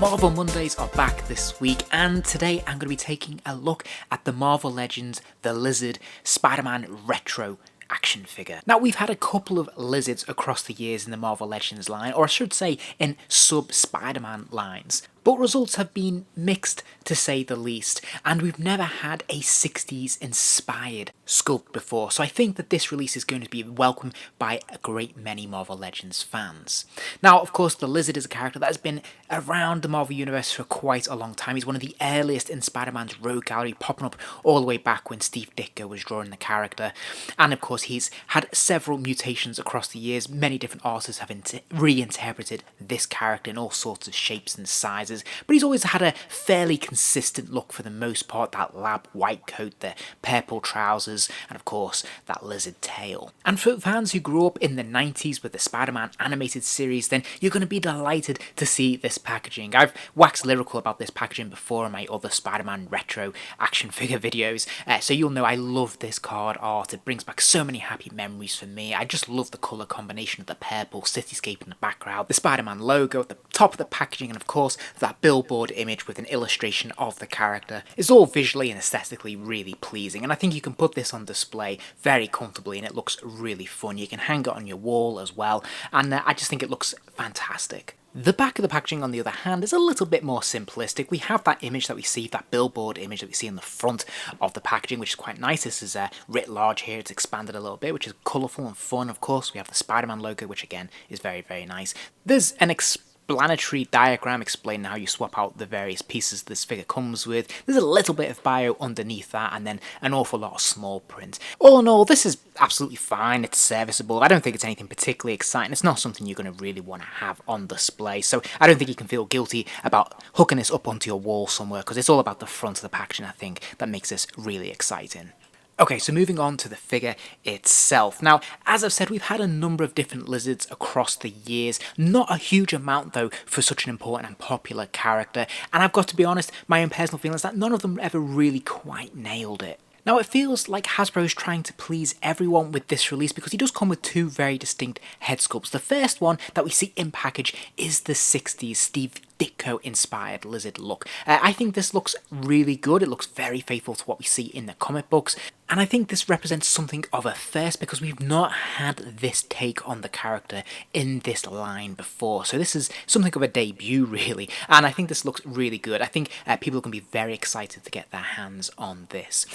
Marvel Mondays are back this week, and today I'm going to be taking a look at the Marvel Legends The Lizard Spider-Man Retro action figure. Now, we've had a couple of lizards across the years in the Marvel Legends line, or I should say in sub-Spider-Man lines, but results have been mixed to say the least, and we've never had a 60s inspired sculpt before, so I think that this release is going to be welcomed by a great many Marvel Legends fans. Now, of course, the Lizard is a character that has been around the Marvel Universe for quite a long time. He's one of the earliest in Spider-Man's Rogue Gallery, popping up all the way back when Steve Ditko was drawing the character, and of course he's had several mutations across the years. Many different artists have reinterpreted this character in all sorts of shapes and sizes, but he's always had a fairly consistent look for the most part. That lab white coat, the purple trousers, and of course that lizard tail. And for fans who grew up in the 90s with the Spider-Man animated series, then you're going to be delighted to see this packaging. I've waxed lyrical about this packaging before in my other Spider-Man retro action figure videos, so you'll know I love this card art. It brings back so many happy memories for me. I just love the colour combination of the purple cityscape in the background, the Spider-Man logo at the top of the packaging, and of course that billboard image with an illustration of the character. It's all visually and aesthetically really pleasing, and I think you can put this on display very comfortably and it looks really fun. You can hang it on your wall as well, and I just think it looks fantastic. The back of the packaging, on the other hand, is a little bit more simplistic. We have that image that we see, that billboard image that we see in the front of the packaging, which is quite nice. This is writ large here, it's expanded a little bit, which is colourful and fun. Of course, we have the Spider-Man logo, which again is very, very nice. There's an explanatory diagram explaining how you swap out the various pieces this figure comes with. There's a little bit of bio underneath that, and then an awful lot of small print. All in all, this is absolutely fine. It's serviceable. I don't think it's anything particularly exciting. It's not something you're going to really want to have on display, so I don't think you can feel guilty about hooking this up onto your wall somewhere, because it's all about the front of the packaging, I think, that makes this really exciting. Okay, so moving on to the figure itself. Now, as I've said, we've had a number of different lizards across the years. Not a huge amount, though, for such an important and popular character. And I've got to be honest, my own personal feeling is that none of them ever really quite nailed it. Now, it feels like Hasbro is trying to please everyone with this release, because he does come with two very distinct head sculpts. The first one that we see in package is the 60s Steve Ditko inspired lizard look. I think this looks really good. It looks very faithful to what we see in the comic books, and I think this represents something of a first, because we've not had this take on the character in this line before. So this is something of a debut, really, and I think this looks really good. I think people are going to be very excited to get their hands on this.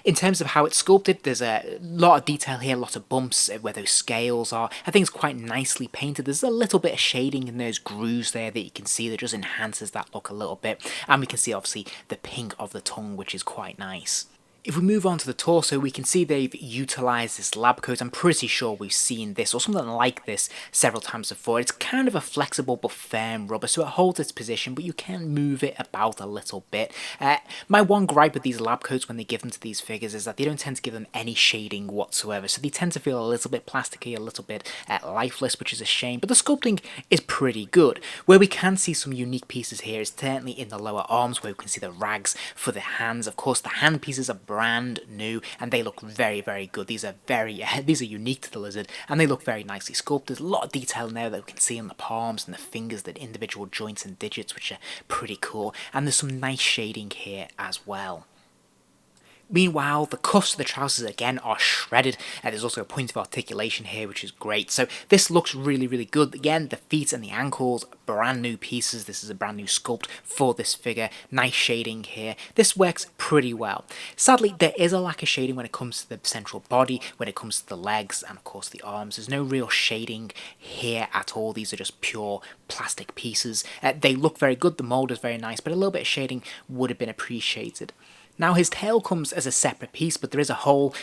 In terms of how it's sculpted, there's a lot of detail here, a lot of bumps where those scales are. I think it's quite nicely painted. There's a little bit of shading in those grooves there that you can see that just enhances that look a little bit, and we can see obviously the pink of the tongue, which is quite nice. If we move on to the torso, we can see they've utilised this lab coat. I'm pretty sure we've seen this or something like this several times before. It's kind of a flexible but firm rubber, so it holds its position, but you can move it about a little bit. My one gripe with these lab coats when they give them to these figures is that they don't tend to give them any shading whatsoever, so they tend to feel a little bit plasticky, a little bit lifeless, which is a shame, but the sculpting is pretty good. Where we can see some unique pieces here is certainly in the lower arms, where we can see the rags for the hands. Of course, the hand pieces are brand new and they look very, very good. These are unique to the lizard and they look very nicely sculpted. There's a lot of detail in there that we can see on the palms and the fingers, the individual joints and digits, which are pretty cool, and there's some nice shading here as well. Meanwhile, the cuffs of the trousers again are shredded, and there's also a point of articulation here, which is great. So this looks really, really good. Again, the feet and the ankles, brand new pieces. This is a brand new sculpt for this figure. Nice shading here. This works pretty well. Sadly, there is a lack of shading when it comes to the central body, when it comes to the legs, and of course the arms. There's no real shading here at all. These are just pure plastic pieces. They look very good. The mold is very nice, but a little bit of shading would have been appreciated. Now, his tail comes as a separate piece, but there is a hole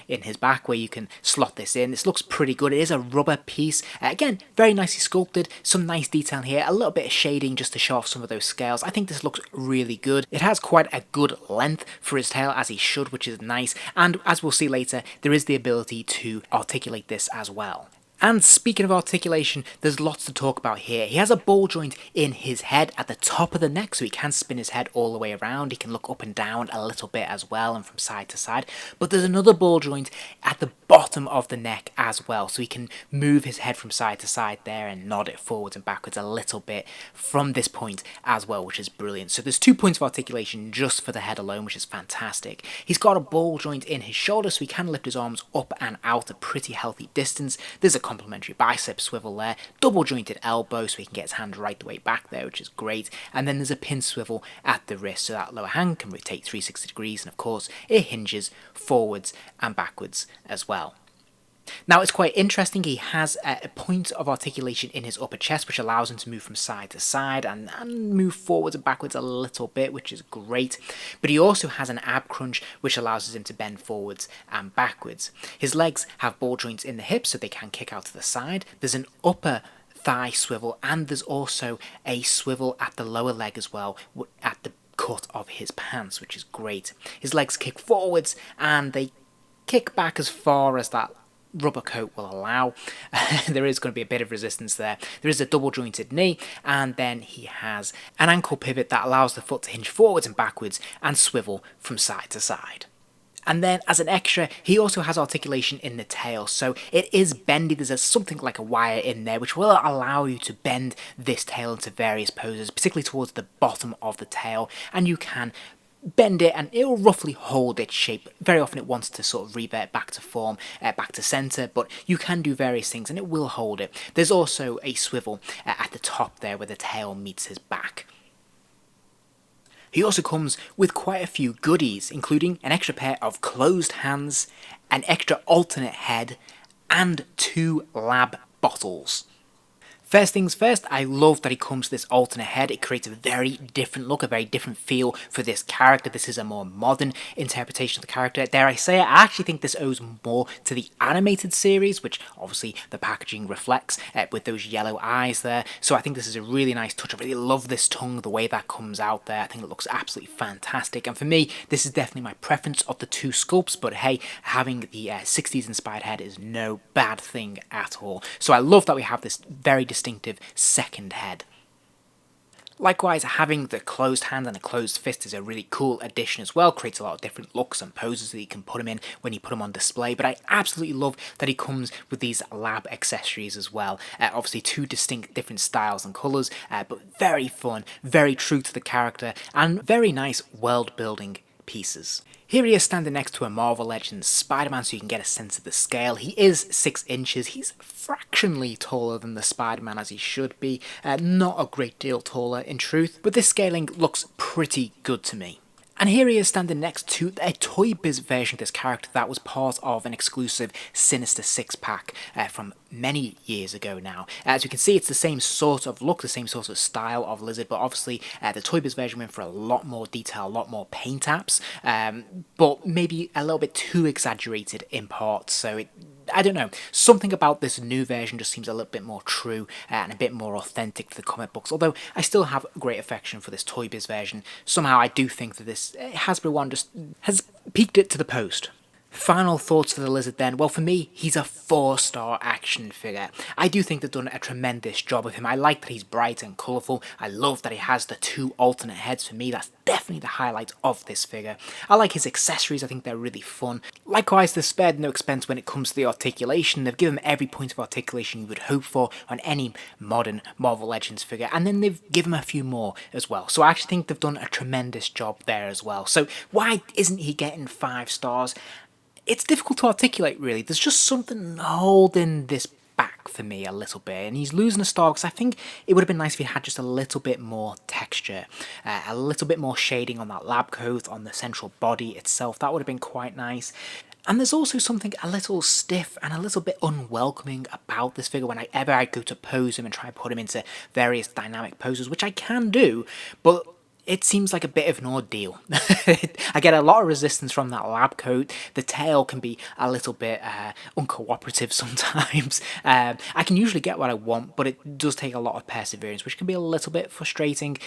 in his back where you can slot this in. This looks pretty good. It is a rubber piece. Again, very nicely sculpted. Some nice detail here. A little bit of shading just to show off some of those scales. I think this looks really good. It has quite a good length for his tail, as he should, which is nice. And as we'll see later, there is the ability to articulate this as well. And speaking of articulation, there's lots to talk about here. He has a ball joint in his head at the top of the neck, so he can spin his head all the way around. He can look up and down a little bit as well, and from side to side. But there's another ball joint at the bottom of the neck as well, so he can move his head from side to side there and nod it forwards and backwards a little bit from this point as well, which is brilliant. So there's 2 points of articulation just for the head alone, which is fantastic. He's got a ball joint in his shoulder, so he can lift his arms up and out a pretty healthy distance. There's a complementary bicep swivel there, double jointed elbow so he can get his hand right the way back there, which is great, and then there's a pin swivel at the wrist so that lower hand can rotate 360 degrees, and of course it hinges forwards and backwards as well. Now it's quite interesting, he has a point of articulation in his upper chest which allows him to move from side to side and move forwards and backwards a little bit, which is great, but he also has an ab crunch which allows him to bend forwards and backwards. His legs have ball joints in the hips so they can kick out to the side. There's an upper thigh swivel, and there's also a swivel at the lower leg as well at the cut of his pants, which is great. His legs kick forwards and they kick back as far as that rubber coat will allow. There is going to be a bit of resistance there. There is a double jointed knee, and then he has an ankle pivot that allows the foot to hinge forwards and backwards and swivel from side to side. And then as an extra, he also has articulation in the tail, so it is bendy. There's something like a wire in there which will allow you to bend this tail into various poses, particularly towards the bottom of the tail, and you can bend it and it will roughly hold its shape. Very often it wants to sort of revert back to form, back to centre, but you can do various things and it will hold it. There's also a swivel at the top there where the tail meets his back. He also comes with quite a few goodies, including an extra pair of closed hands, an extra alternate head, and 2 lab bottles. First things first, I love that he comes with this alternate head. It creates a very different look, a very different feel for this character. This is a more modern interpretation of the character. Dare I say it, I actually think this owes more to the animated series, which obviously the packaging reflects with those yellow eyes there. So I think this is a really nice touch. I really love this tongue, the way that comes out there. I think it looks absolutely fantastic. And for me, this is definitely my preference of the 2 sculpts. But hey, having the 60s inspired head is no bad thing at all. So I love that we have this very distinctive second head. Likewise, having the closed hand and a closed fist is a really cool addition as well. Creates a lot of different looks and poses that you can put him in when you put him on display. But I absolutely love that he comes with these lab accessories as well. Obviously 2 distinct different styles and colours, but very fun, very true to the character, and very nice world building pieces. Here he is standing next to a Marvel Legends Spider-Man, so you can get a sense of the scale. He is 6 inches. He's fractionally taller than the Spider-Man as he should be. Not a great deal taller in truth, but this scaling looks pretty good to me. And here he is standing next to a Toy Biz version of this character that was part of an exclusive Sinister 6-pack from many years ago now. As you can see, it's the same sort of look, the same sort of style of Lizard, but obviously the Toy Biz version went for a lot more detail, a lot more paint apps, but maybe a little bit too exaggerated in parts, so I don't know, something about this new version just seems a little bit more true and a bit more authentic to the comic books, although I still have great affection for this Toy Biz version. Somehow I do think that this Hasbro one just has peaked it to the post. Final thoughts for the Lizard then. Well, for me, he's a 4-star action figure. I do think they've done a tremendous job of him. I like that he's bright and colourful. I love that he has the 2 alternate heads. For me, that's definitely the highlight of this figure. I like his accessories. I think they're really fun. Likewise, they've spared no expense when it comes to the articulation. They've given him every point of articulation you would hope for on any modern Marvel Legends figure, and then they've given him a few more as well. So I actually think they've done a tremendous job there as well. So why isn't he getting 5 stars? It's difficult to articulate, really. There's just something holding this back for me a little bit, and he's losing a star because I think it would have been nice if he had just a little bit more texture, a little bit more shading on that lab coat, on the central body itself. That would have been quite nice. And there's also something a little stiff and a little bit unwelcoming about this figure whenever I go to pose him and try and put him into various dynamic poses, which I can do, but it seems like a bit of an ordeal. I get a lot of resistance from that lab coat. The tail can be a little bit uncooperative sometimes. I can usually get what I want, but it does take a lot of perseverance, which can be a little bit frustrating,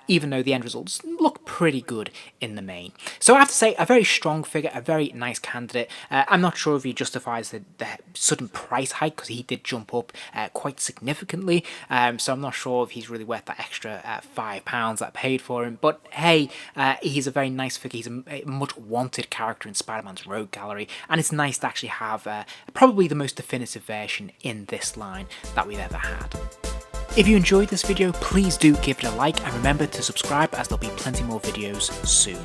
even though the end results look pretty good in the main. So I have to say, a very strong figure, a very nice candidate. I'm not sure if he justifies the sudden price hike, because he did jump up quite significantly, so I'm not sure if he's really worth that extra £5 that I paid for him. But hey, he's a very nice figure. He's a much wanted character in Spider-Man's Rogue Gallery, and it's nice to actually have probably the most definitive version in this line that we've ever had. If you enjoyed this video, please do give it a like, and remember to subscribe, as there'll be plenty more videos soon.